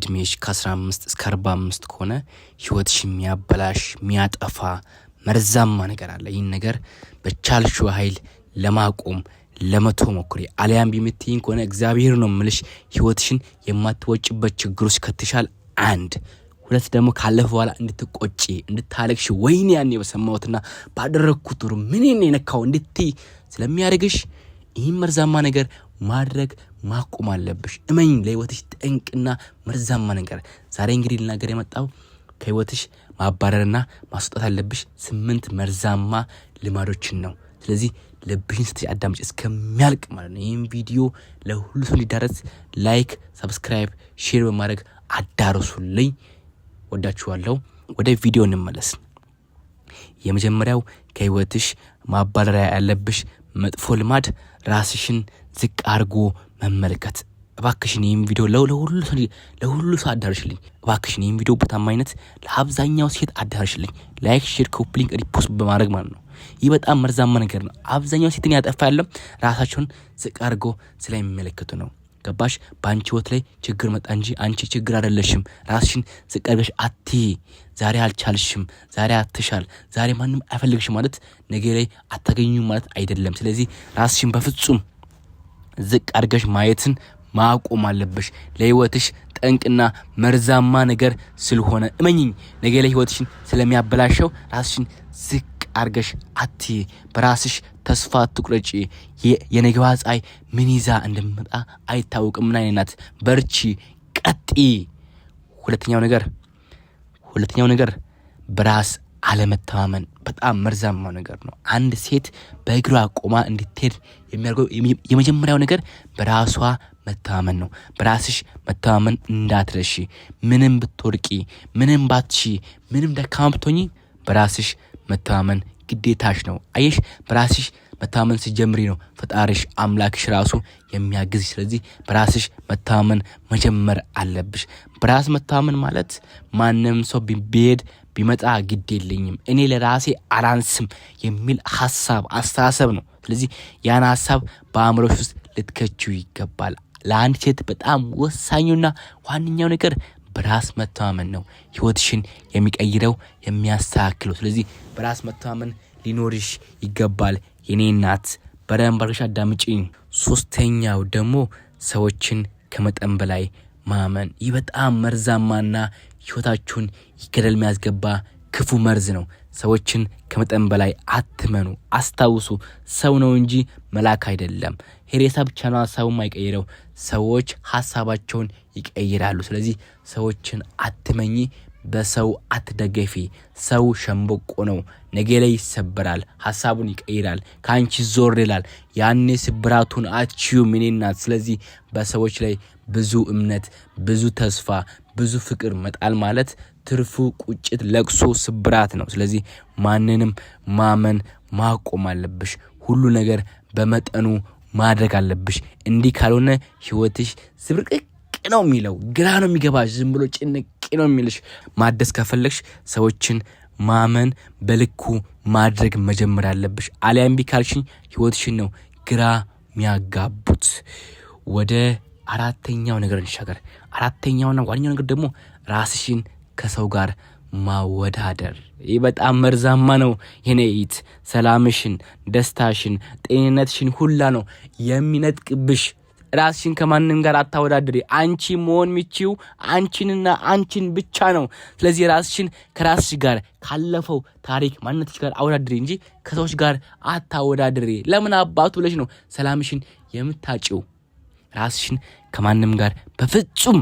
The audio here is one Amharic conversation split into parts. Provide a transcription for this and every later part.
እድሜሽ ከ15 እስከ 45 ከሆነ ህይወትሽ የሚያበላሽ የሚያጠፋ መርዛማ ነገር አለ። ይህን ነገር በቻልሽው ኃይል ለማቆም ለመተው ሞክሪ። አልያም ቢምትይኝ ከሆነ እግዚአብሔር ነው ምልሽ ህይወትሽን የማትወጭበት ችግር ውስጥ ከተሻል። አንድ ሁለት ደግሞ ካለፈ በኋላ እንድትቆጪ እንድታለቅሽ ወይኔ ያኔ በሰማሁትና ባደረኩት ጥሩ ምን የነካው እንድትይ ስለሚያደርግሽ ይህን መርዛማ ነገር ማድረግ ማቆም አለብሽ። እመኝ ለህይወትሽ ጠንቅና መርዛማ ነገር። ዛሬ እንግዲህ ልናገር የመጣው ከህይወትሽ ማባረርና ማስወጣት አለብሽ 8 መርዛማ ልማዶችን ነው። ስለዚህ ልብሽን ስትይ አዳምጪ እስከሚያልቅ ማለት ነው። ይህን ቪዲዮ ለሁሉ ሰው እንዲዳረስ ላይክ፣ ሰብስክራይብ፣ ሼር በማድረግ አዳርሱልኝ። ወዳችኋለሁ። ወደ ቪዲዮ እንመለስ። የመጀመሪያው ከህይወትሽ ማባረር ያለብሽ መጥፎ ልማድ ራስሽን ዝቅ አድርጎ መመልከት። እባክሽን ይህን ቪዲዮ ለሁሉ ሰው አዳርሽልኝ። እባክሽን ይህን ቪዲዮ በታማኝነት ለአብዛኛው ሴት አዳርሽልኝ። ላይክ፣ ሼር፣ ኮፒ ሊንክ፣ ሪፖስት በማድረግ ማለት ነው። ይህ በጣም መርዛማ ነገር ነው። አብዛኛው ሴትን ያጠፋ ያለም ራሳቸውን ዝቅ አድርጎ ስለሚመለከቱ ነው። ገባሽ? በአንቺ ህይወት ላይ ችግር መጣ እንጂ አንቺ ችግር አይደለሽም። ራስሽን ዝቅ አድርገሽ አትይ። ዛሬ አልቻልሽም፣ ዛሬ አትሻል፣ ዛሬ ማንም አይፈልግሽ ማለት ነገ ላይ አታገኙም ማለት አይደለም። ስለዚህ ራስሽን በፍጹም ዝቅ አድርገሽ ማየትን ማቆም አለብሽ። ለህይወትሽ ጠንቅና መርዛማ ነገር ስለሆነ እመኚኝ፣ ነገ ላይ ህይወትሽን ስለሚያበላሸው ራስሽን ዝቅ አርገሽ አትይ። በራስሽ ተስፋ አትቁረጪ። የነገዋ ፀሐይ ምን ይዛ እንደምትመጣ አይታወቅም። ምን አይነት በርቺ፣ ቀጥይ። ሁለተኛው ነገር በራስ አለመተማመን በጣም መርዛማ ነገር ነው። አንድ ሴት በእግሯ ቆማ እንድትሄድ የሚያደርገው የመጀመሪያው ነገር በራሷ መተማመን ነው። በራስሽ መተማመን እንዳትረሺ። ምንም ብትወርቂ፣ ምንም ባትሺ፣ ምንም ደካማ ብትሆኚ በራስሽ መተማመን ግዴታሽ ነው። አየሽ፣ በራስሽ መተማመን ሲጀምሪ ነው ፈጣሪሽ አምላክሽ ራሱ የሚያግዝ። ስለዚህ በራስሽ መተማመን መጀመር አለብሽ። በራስ መተማመን ማለት ማንም ሰው ቢሄድ ቢመጣ ግድ የለኝም እኔ ለራሴ አላንስም የሚል አስተሳሰብ ነው። ስለዚህ ያን ሐሳብ በአእምሮሽ ውስጥ ልትከቺው ይገባል። ለአንድ ሴት በጣም ወሳኙና ዋነኛው ነገር በራስ መተማመን ነው። ህይወትሽን የሚቀይረው የሚያስተካክለው። ስለዚህ በራስ መተማመን ሊኖርሽ ይገባል። የኔ እናት በደንብ አድርገሽ አዳምጪኝ። ሶስተኛው ደግሞ ሰዎችን ከመጠን በላይ ማመን። ይህ በጣም መርዛማና ህይወታችሁን ገደል የሚያስገባ ክፉ መርዝ ነው። ሰዎችን ከመጠን በላይ አትመኑ። አስታውሱ፣ ሰው ነው እንጂ መልአክ አይደለም። ሄሬሳ ብቻ ነው ሐሳቡን የማይቀይረው። ሰዎች ሐሳባቸውን ይቀይራሉ። ስለዚህ ሰዎችን አትመኚ፣ በሰው አትደገፊ። ሰው ሸምበቆ ነው። ነገ ላይ ይሰበራል፣ ሐሳቡን ይቀይራል፣ ካንቺ ዞር ይላል። ያኔ ስብራቱን አትችዩም የኔ እናት። ስለዚህ በሰዎች ላይ ብዙ እምነት፣ ብዙ ተስፋ፣ ብዙ ፍቅር መጣል ማለት ትርፉ ቁጭት፣ ለቅሶ፣ ስብራት ነው። ስለዚህ ማንንም ማመን ማቆም አለብሽ። ሁሉ ነገር በመጠኑ ማድረግ አለብሽ። እንዲህ ካልሆነ ህይወትሽ ዝብርቅቅ ነው የሚለው፣ ግራ ነው የሚገባሽ፣ ዝም ብሎ ጭንቅ ነው የሚልሽ። ማደስ ከፈለግሽ ሰዎችን ማመን በልኩ ማድረግ መጀመር አለብሽ። አልያም ቢካልሽኝ ህይወትሽን ነው ግራ የሚያጋቡት። ወደ አራተኛው ነገር እንሻገር። አራተኛውና ዋነኛው ነገር ደግሞ ራስሽን ከሰው ጋር ማወዳደር። ይህ በጣም መርዛማ ነው። የኔት ሰላምሽን፣ ደስታሽን፣ ጤንነትሽን ሁላ ነው የሚነጥቅብሽ። ራስሽን ከማንም ጋር አታወዳድሪ። አንቺ መሆን የሚችው አንቺንና አንቺን ብቻ ነው። ስለዚህ ራስሽን ከራስሽ ጋር ካለፈው ታሪክ ማንነትሽ ጋር አወዳድሪ እንጂ ከሰዎች ጋር አታወዳድሪ። ለምን አባቱ ብለሽ ነው ሰላምሽን የምታጪው? ራስሽን ከማንም ጋር በፍጹም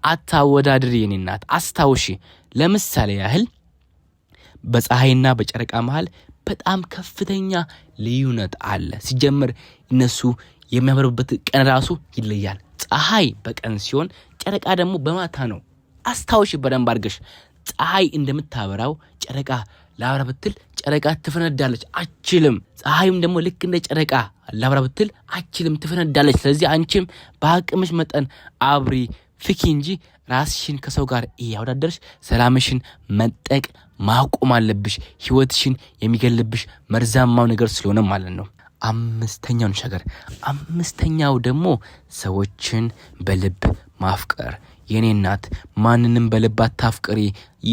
አታወዳድሪ የኔ እናት። አስታውሺ። ለምሳሌ ያህል በፀሐይና በጨረቃ መሃል በጣም ከፍተኛ ልዩነት አለ። ሲጀምር እነሱ የሚያበሩበት ቀን ራሱ ይለያል። ፀሐይ በቀን ሲሆን ጨረቃ ደግሞ በማታ ነው። አስታውሺ በደንብ አድርገሽ። ፀሐይ እንደምታበራው ጨረቃ ላብራ ብትል ጨረቃ ትፈነዳለች፣ አችልም። ፀሐይም ደግሞ ልክ እንደ ጨረቃ ላብራ ብትል አችልም፣ ትፈነዳለች። ስለዚህ አንቺም በአቅምሽ መጠን አብሪ፣ ፍኪ እንጂ ራስሽን ከሰው ጋር እያወዳደርሽ ሰላምሽን መንጠቅ ማቆም አለብሽ። ህይወትሽን የሚገልብሽ መርዛማው ነገር ስለሆነ ማለት ነው። አምስተኛው ደግሞ ሰዎችን በልብ ማፍቀር። የኔ እናት ማንንም በልባት ታፍቅሪ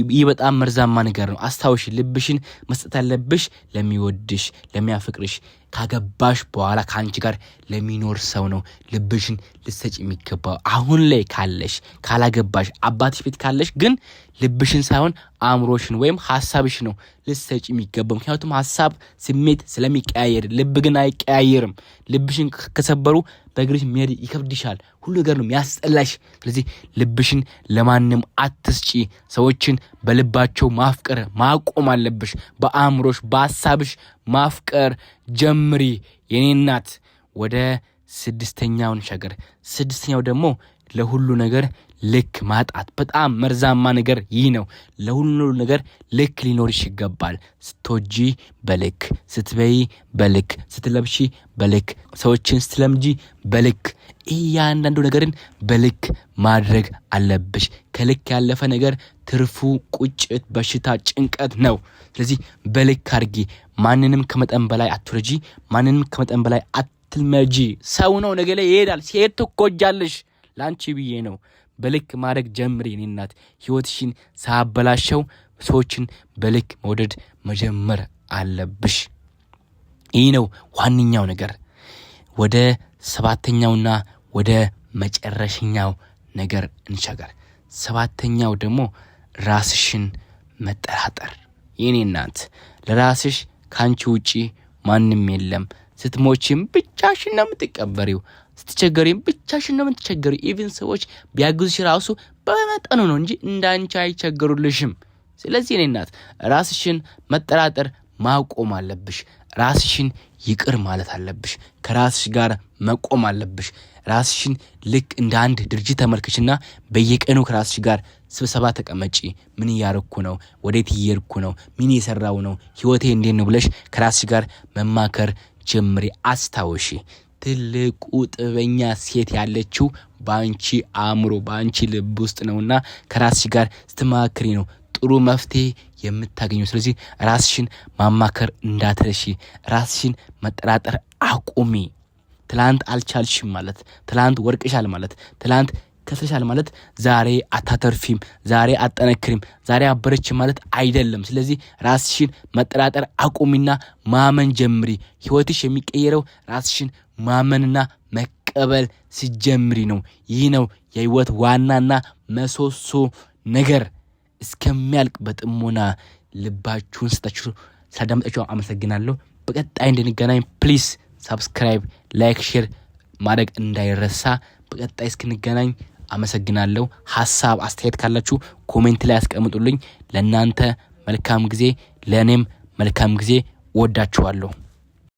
ይህ በጣም መርዛማ ነገር ነው አስታውሽ ልብሽን መስጠት ያለብሽ ለሚወድሽ ለሚያፈቅርሽ ካገባሽ በኋላ ካንቺ ጋር ለሚኖር ሰው ነው ልብሽን ልትሰጪ የሚገባው አሁን ላይ ካለሽ ካላገባሽ አባትሽ ቤት ካለሽ ግን ልብሽን ሳይሆን አእምሮሽን ወይም ሐሳብሽ ነው ልትሰጪ የሚገባው ምክንያቱም ሐሳብ ስሜት ስለሚቀያየር ልብ ግን አይቀያየርም ልብሽን ከሰበሩ በእግርሽ መሄድ ይከብድሻል ሁሉ ነገር ነው የሚያስጠላሽ ስለዚህ ልብሽን ለማንም አትስጪ ሰዎችን በልባቸው ማፍቀር ማቆም አለብሽ በአእምሮሽ በሐሳብሽ ማፍቀር ጀምሪ የኔ እናት ወደ ስድስተኛው እንሻገር ስድስተኛው ደግሞ ለሁሉ ነገር ልክ ማጣት በጣም መርዛማ ነገር ይህ ነው ለሁሉ ነገር ልክ ሊኖርሽ ይገባል ስትወጂ በልክ ስትበይ በልክ ስትለብሺ በልክ ሰዎችን ስትለምጂ በልክ እያንዳንዱ ነገርን በልክ ማድረግ አለብሽ ከልክ ያለፈ ነገር ትርፉ ቁጭት በሽታ ጭንቀት ነው ስለዚህ በልክ አድርጊ ማንንም ከመጠን በላይ አትወጂ ማንንም ከመጠን በላይ አትልመጂ ሰው ነው ነገ ላይ ይሄዳል ሲሄድ ትጎጃለሽ ላንቺ ብዬ ነው በልክ ማድረግ ጀምሪ የኔ እናት ህይወትሽን ሳበላሸው ሰዎችን በልክ መውደድ መጀመር አለብሽ ይህ ነው ዋንኛው ነገር ወደ ሰባተኛውና ወደ መጨረሻኛው ነገር እንሻገር ሰባተኛው ደግሞ ራስሽን መጠራጠር የኔ እናት ለራስሽ ካንቺ ውጪ ማንንም የለም ስትሞቺም ብቻሽን ነው የምትቀበሪው ስትቸገሪም ብቻሽን ነው የምትቸገሪው ኢቭን ሰዎች ቢያግዙሽ ራሱ በመጠኑ ነው እንጂ እንዳንቺ አይቸገሩልሽም ስለዚህ የኔ እናት ራስሽን መጠራጠር ማቆም አለብሽ ራስሽን ይቅር ማለት አለብሽ ከራስሽ ጋር መቆም አለብሽ ራስሽን ልክ እንደ አንድ ድርጅት ተመልከችና በየቀኑ ከራስሽ ጋር ስብሰባ ተቀመጪ ምን ያርኩ ነው ወዴት ይየርኩ ነው ምን እየሰራው ነው ህይወቴ እንዴት ነው ብለሽ ከራስሽ ጋር መማከር ጀምሪ አስታውሺ ትልቁ ጥበኛ ሴት ያለችው ባንቺ አእምሮ ባንቺ ልብ ውስጥ ነውና ከራስሽ ጋር ስትማከሪ ነው ጥሩ መፍትሄ የምታገኙ ስለዚህ ራስሽን ማማከር እንዳትረሺ ራስሽን መጠራጠር አቁሚ ትላንት አልቻልሽም ማለት ትላንት ወርቅሻል ማለት ትላንት ከስረሻል ማለት ዛሬ አታተርፊም ዛሬ አጠነክሪም ዛሬ አበረች ማለት አይደለም ስለዚህ ራስሽን መጠራጠር አቁሚና ማመን ጀምሪ ህይወትሽ የሚቀየረው ራስሽን ማመንና መቀበል ሲጀምሪ ነው ይህ ነው የህይወት ዋናና መሰሶ ነገር እስከሚያልቅ በጥሞና ልባችሁን ስታችሁ ሳዳምጣችሁ አመሰግናለሁ በቀጣይ እንድንገናኝ ፕሊዝ ሰብስክራይብ ላይክ ሼር ማድረግ እንዳይረሳ በቀጣይ እስክንገናኝ አመሰግናለሁ ሐሳብ አስተያየት ካላችሁ ኮሜንት ላይ አስቀምጡልኝ ለናንተ መልካም ጊዜ ለኔም መልካም ጊዜ ወዳችኋለሁ